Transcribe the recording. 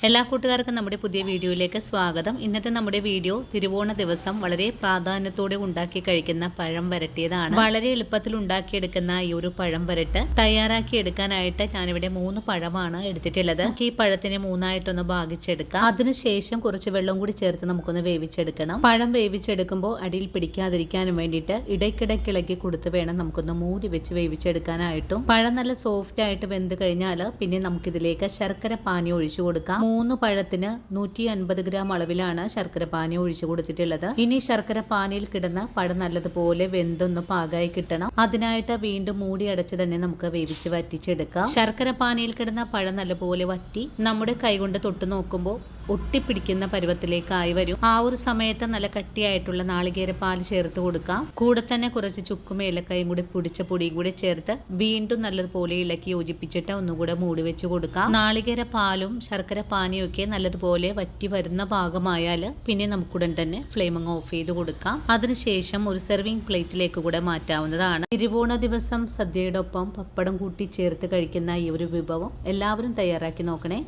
എല്ലാ കൂട്ടുകാർക്കും നമ്മുടെ പുതിയ വീഡിയോയിലേക്ക് സ്വാഗതം. ഇന്നത്തെ നമ്മുടെ വീഡിയോ തിരുവോണ ദിവസം വളരെ പ്രാധാന്യത്തോടെ ഉണ്ടാക്കി കഴിക്കുന്ന പഴം വരട്ടിയതാണ്. വളരെ എളുപ്പത്തിൽ ഉണ്ടാക്കിയെടുക്കുന്ന ഈ ഒരു പഴം വരട്ട് തയ്യാറാക്കി എടുക്കാനായിട്ട് ഞാനിവിടെ 3 പഴമാണ് എടുത്തിട്ടുള്ളത്. ഈ പഴത്തിനെ 3ആയിട്ടൊന്ന് ഭാഗിച്ചെടുക്കാം. അതിനുശേഷം കുറച്ച് വെള്ളം കൂടി ചേർത്ത് നമുക്കൊന്ന് വേവിച്ചെടുക്കണം. പഴം വേവിച്ചെടുക്കുമ്പോൾ അടിയിൽ പിടിക്കാതിരിക്കാനും വേണ്ടിയിട്ട് ഇടയ്ക്കിടയ്ക്ക് ഇളക്കി കൊടുത്ത് വേണം നമുക്കൊന്ന് മൂടി വെച്ച് വേവിച്ചെടുക്കാനായിട്ടും. പഴം നല്ല സോഫ്റ്റ് ആയിട്ട് വെന്ത് കഴിഞ്ഞാൽ പിന്നെ നമുക്കിതിലേക്ക് ശർക്കര പാനി ഒഴിച്ചു കൊടുക്കാം. 3 പഴത്തിന് 150 ഗ്രാം അളവിലാണ് ശർക്കര പാനി ഒഴിച്ചു കൊടുത്തിട്ടുള്ളത്. ഇനി ശർക്കര പാനിയിൽ കിടന്ന പഴം നല്ലതുപോലെ വെന്തൊന്ന് പാകമായി കിട്ടണം. അതിനായിട്ട് വീണ്ടും മൂടി അടച്ച് തന്നെ നമുക്ക് വേവിച്ച് വറ്റിച്ചെടുക്കാം. ശർക്കര പാനിയിൽ കിടന്ന പഴം നല്ലപോലെ വറ്റി നമ്മുടെ കൈകൊണ്ട് തൊട്ട് നോക്കുമ്പോൾ ഒട്ടിപ്പിടിക്കുന്ന പരുവത്തിലേക്കായി വരും. ആ ഒരു സമയത്ത് നല്ല കട്ടിയായിട്ടുള്ള നാളികേര പാൽ ചേർത്ത് കൊടുക്കാം. കൂടെ തന്നെ കുറച്ച് ചുക്കും ഏലക്കായും കൂടി പൊടിച്ച പൊടിയും കൂടി ചേർത്ത് വീണ്ടും നല്ലതുപോലെ ഇളക്കി യോജിപ്പിച്ചിട്ട് ഒന്നുകൂടെ മൂടി വെച്ച് കൊടുക്കാം. നാളികേര പാലും ശർക്കര പാനിയും ഒക്കെ നല്ലതുപോലെ വറ്റി വരുന്ന ഭാഗമായാൽ പിന്നെ നമുക്കുടൻ തന്നെ ഫ്ലെയിം ഓഫ് ചെയ്ത് കൊടുക്കാം. അതിനുശേഷം ഒരു സെർവിങ് പ്ലേറ്റിലേക്ക് കൂടെ മാറ്റാവുന്നതാണ്. തിരുവോണ ദിവസം സദ്യയുടെ ഒപ്പം പപ്പടം കൂട്ടി ചേർത്ത് കഴിക്കുന്ന ഈ ഒരു വിഭവം എല്ലാവരും തയ്യാറാക്കി നോക്കണേ.